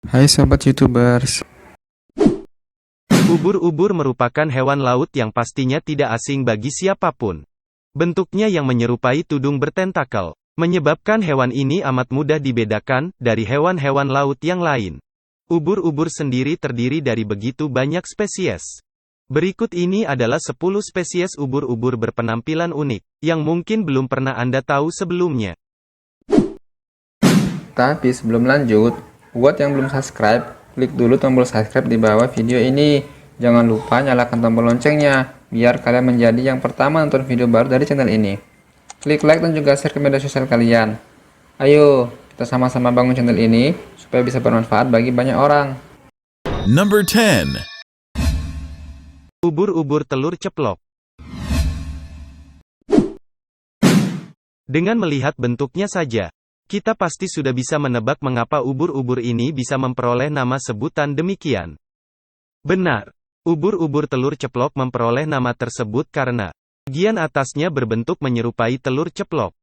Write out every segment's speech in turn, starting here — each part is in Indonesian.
Hai sobat YouTubers. Ubur-ubur merupakan hewan laut yang pastinya tidak asing bagi siapapun. Bentuknya yang menyerupai tudung bertentakel, menyebabkan hewan ini amat mudah dibedakan dari hewan-hewan laut yang lain. Ubur-ubur sendiri terdiri dari begitu banyak spesies. Berikut ini adalah 10 spesies ubur-ubur berpenampilan unik, yang mungkin belum pernah Anda tahu sebelumnya. Tapi sebelum lanjut, buat yang belum subscribe, klik dulu tombol subscribe di bawah video ini. Jangan lupa nyalakan tombol loncengnya, biar kalian menjadi yang pertama nonton video baru dari channel ini. Klik like dan juga share ke media sosial kalian. Ayo, kita sama-sama bangun channel ini, supaya bisa bermanfaat bagi banyak orang. Number 10. Ubur-ubur telur ceplok. Dengan melihat bentuknya saja, kita pasti sudah bisa menebak mengapa ubur-ubur ini bisa memperoleh nama sebutan demikian. Benar, ubur-ubur telur ceplok memperoleh nama tersebut karena bagian atasnya berbentuk menyerupai telur ceplok.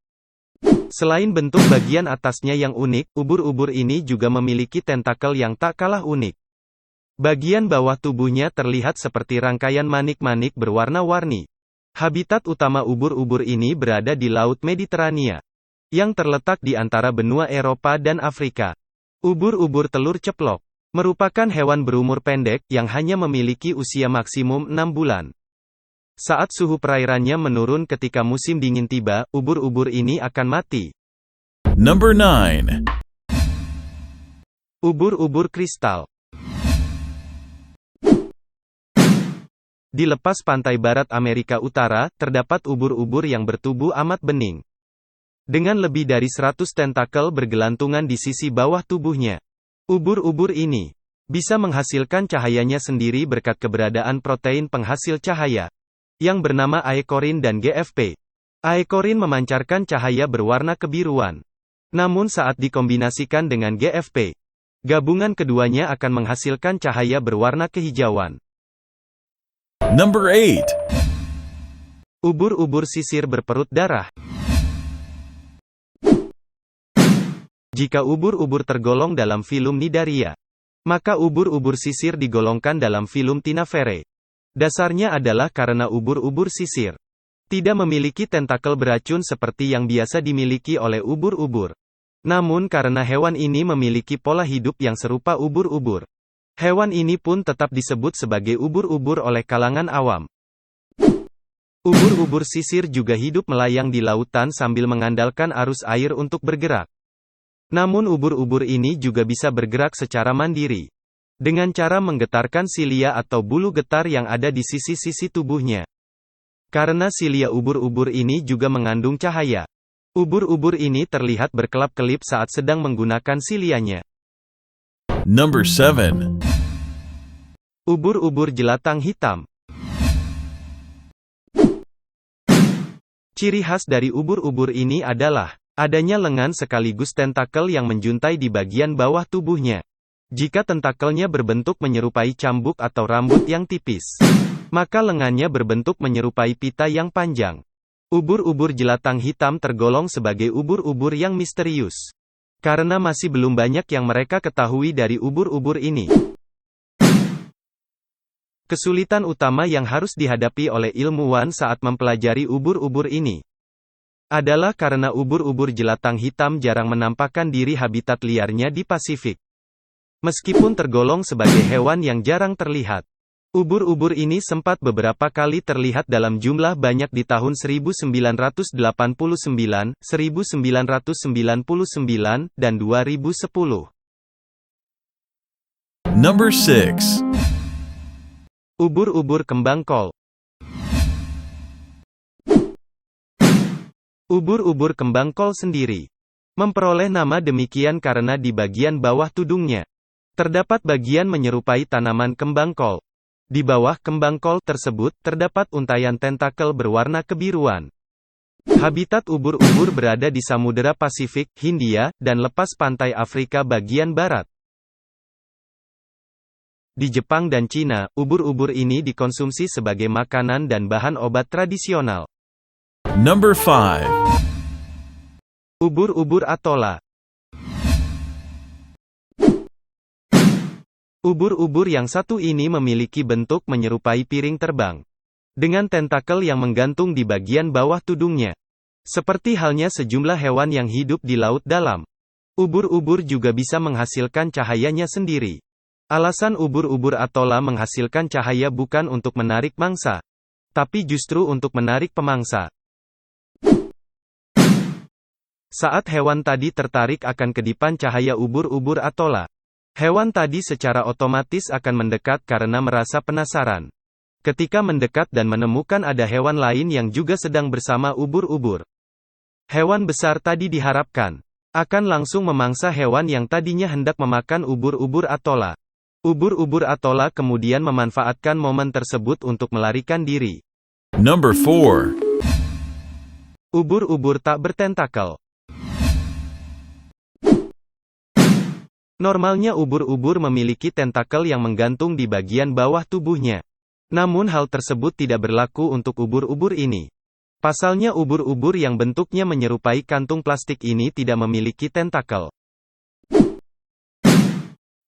Selain bentuk bagian atasnya yang unik, ubur-ubur ini juga memiliki tentakel yang tak kalah unik. Bagian bawah tubuhnya terlihat seperti rangkaian manik-manik berwarna-warni. Habitat utama ubur-ubur ini berada di Laut Mediterania, yang terletak di antara benua Eropa dan Afrika. Ubur-ubur telur ceplok merupakan hewan berumur pendek yang hanya memiliki usia maksimum 6 bulan. Saat suhu perairannya menurun ketika musim dingin tiba, ubur-ubur ini akan mati. Number 9. Ubur-ubur kristal. Di lepas pantai barat Amerika Utara, terdapat ubur-ubur yang bertubuh amat bening. Dengan lebih dari 100 tentakel bergelantungan di sisi bawah tubuhnya. Ubur-ubur ini bisa menghasilkan cahayanya sendiri berkat keberadaan protein penghasil cahaya, yang bernama aekorin dan GFP. Aekorin memancarkan cahaya berwarna kebiruan. Namun saat dikombinasikan dengan GFP, gabungan keduanya akan menghasilkan cahaya berwarna kehijauan. Number 8. Ubur-ubur sisir berperut darah. Jika ubur-ubur tergolong dalam filum Cnidaria, maka ubur-ubur sisir digolongkan dalam filum Cnidaria. Dasarnya adalah karena ubur-ubur sisir tidak memiliki tentakel beracun seperti yang biasa dimiliki oleh ubur-ubur. Namun karena hewan ini memiliki pola hidup yang serupa ubur-ubur, hewan ini pun tetap disebut sebagai ubur-ubur oleh kalangan awam. Ubur-ubur sisir juga hidup melayang di lautan sambil mengandalkan arus air untuk bergerak. Namun ubur-ubur ini juga bisa bergerak secara mandiri, dengan cara menggetarkan silia atau bulu getar yang ada di sisi-sisi tubuhnya. Karena silia ubur-ubur ini juga mengandung cahaya, ubur-ubur ini terlihat berkelap-kelip saat sedang menggunakan silianya. Number 7. Ubur-ubur jelatang hitam. Ciri khas dari ubur-ubur ini adalah adanya lengan sekaligus tentakel yang menjuntai di bagian bawah tubuhnya. Jika tentakelnya berbentuk menyerupai cambuk atau rambut yang tipis, maka lengannya berbentuk menyerupai pita yang panjang. Ubur-ubur jelatang hitam tergolong sebagai ubur-ubur yang misterius, karena masih belum banyak yang mereka ketahui dari ubur-ubur ini. Kesulitan utama yang harus dihadapi oleh ilmuwan saat mempelajari ubur-ubur ini adalah karena ubur-ubur jelatang hitam jarang menampakkan diri habitat liarnya di Pasifik. Meskipun tergolong sebagai hewan yang jarang terlihat, ubur-ubur ini sempat beberapa kali terlihat dalam jumlah banyak di tahun 1989, 1999, dan 2010. Number 6. Ubur-ubur kembang kol. Ubur-ubur kembang kol sendiri memperoleh nama demikian karena di bagian bawah tudungnya terdapat bagian menyerupai tanaman kembang kol. Di bawah kembang kol tersebut terdapat untaian tentakel berwarna kebiruan. Habitat ubur-ubur berada di Samudera Pasifik, Hindia, dan lepas pantai Afrika bagian barat. Di Jepang dan Cina, ubur-ubur ini dikonsumsi sebagai makanan dan bahan obat tradisional. Number 5. Ubur-ubur atola. Ubur-ubur yang satu ini memiliki bentuk menyerupai piring terbang, dengan tentakel yang menggantung di bagian bawah tudungnya. Seperti halnya sejumlah hewan yang hidup di laut dalam. Ubur-ubur juga bisa menghasilkan cahayanya sendiri. Alasan ubur-ubur atola menghasilkan cahaya bukan untuk menarik mangsa, tapi justru untuk menarik pemangsa. Saat hewan tadi tertarik akan kedipan cahaya ubur-ubur atola, hewan tadi secara otomatis akan mendekat karena merasa penasaran. Ketika mendekat dan menemukan ada hewan lain yang juga sedang bersama ubur-ubur, hewan besar tadi diharapkan akan langsung memangsa hewan yang tadinya hendak memakan ubur-ubur atola. Ubur-ubur atola kemudian memanfaatkan momen tersebut untuk melarikan diri. Number 4. Ubur-ubur tak bertentakel. Normalnya ubur-ubur memiliki tentakel yang menggantung di bagian bawah tubuhnya. Namun hal tersebut tidak berlaku untuk ubur-ubur ini. Pasalnya ubur-ubur yang bentuknya menyerupai kantung plastik ini tidak memiliki tentakel.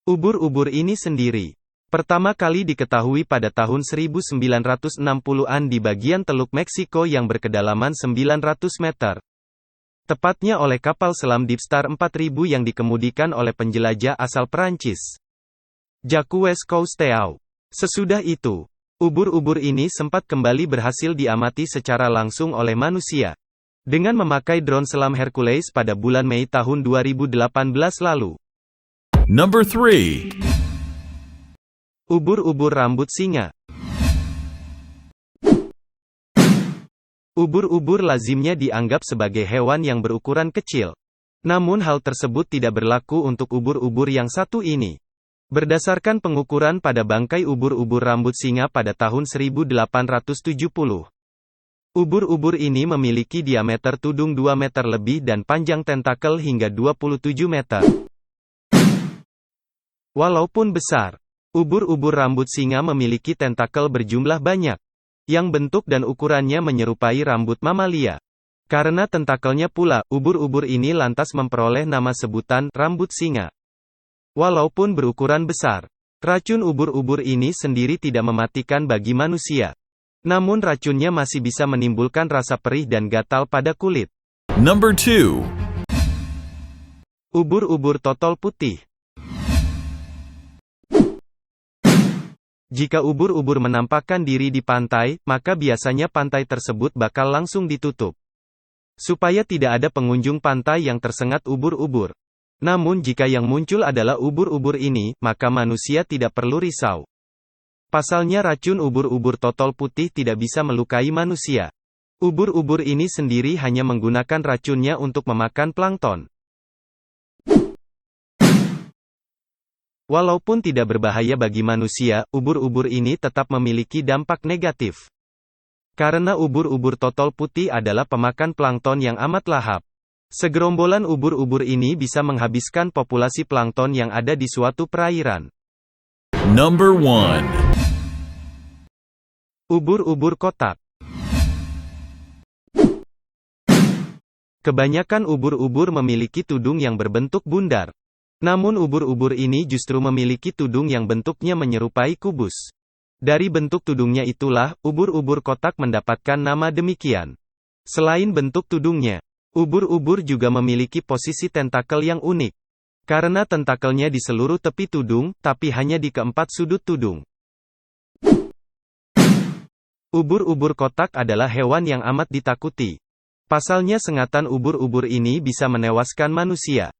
Ubur-ubur ini sendiri pertama kali diketahui pada tahun 1960-an di bagian Teluk Meksiko yang berkedalaman 900 meter. Tepatnya oleh kapal selam Deep Star 4000 yang dikemudikan oleh penjelajah asal Perancis, Jacques Cousteau. Sesudah itu, ubur-ubur ini sempat kembali berhasil diamati secara langsung oleh manusia, dengan memakai drone selam Hercules pada bulan Mei tahun 2018 lalu. Number 3. Ubur-ubur rambut singa. Ubur-ubur lazimnya dianggap sebagai hewan yang berukuran kecil. Namun hal tersebut tidak berlaku untuk ubur-ubur yang satu ini. Berdasarkan pengukuran pada bangkai ubur-ubur rambut singa pada tahun 1870, ubur-ubur ini memiliki diameter tudung 2 meter lebih dan panjang tentakel hingga 27 meter. Walaupun besar, ubur-ubur rambut singa memiliki tentakel berjumlah banyak, yang bentuk dan ukurannya menyerupai rambut mamalia. Karena tentakelnya pula, ubur-ubur ini lantas memperoleh nama sebutan rambut singa. Walaupun berukuran besar, racun ubur-ubur ini sendiri tidak mematikan bagi manusia. Namun racunnya masih bisa menimbulkan rasa perih dan gatal pada kulit. Number 2. Ubur-ubur totol putih. Jika ubur-ubur menampakkan diri di pantai, maka biasanya pantai tersebut bakal langsung ditutup, supaya tidak ada pengunjung pantai yang tersengat ubur-ubur. Namun jika yang muncul adalah ubur-ubur ini, maka manusia tidak perlu risau. Pasalnya racun ubur-ubur totol putih tidak bisa melukai manusia. Ubur-ubur ini sendiri hanya menggunakan racunnya untuk memakan plankton. Walaupun tidak berbahaya bagi manusia, ubur-ubur ini tetap memiliki dampak negatif. Karena ubur-ubur totol putih adalah pemakan plankton yang amat lahap. Segerombolan ubur-ubur ini bisa menghabiskan populasi plankton yang ada di suatu perairan. Number 1. Ubur-ubur kotak. Kebanyakan ubur-ubur memiliki tudung yang berbentuk bundar. Namun ubur-ubur ini justru memiliki tudung yang bentuknya menyerupai kubus. Dari bentuk tudungnya itulah, ubur-ubur kotak mendapatkan nama demikian. Selain bentuk tudungnya, ubur-ubur juga memiliki posisi tentakel yang unik. Karena tentakelnya di seluruh tepi tudung, tapi hanya di keempat sudut tudung. Ubur-ubur kotak adalah hewan yang amat ditakuti. Pasalnya sengatan ubur-ubur ini bisa menewaskan manusia.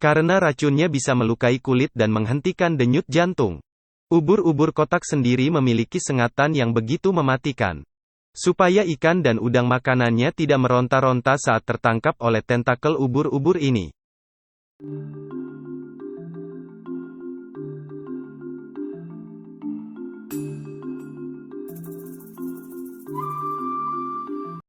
Karena racunnya bisa melukai kulit dan menghentikan denyut jantung. Ubur-ubur kotak sendiri memiliki sengatan yang begitu mematikan. Supaya ikan dan udang makanannya tidak meronta-ronta saat tertangkap oleh tentakel ubur-ubur ini.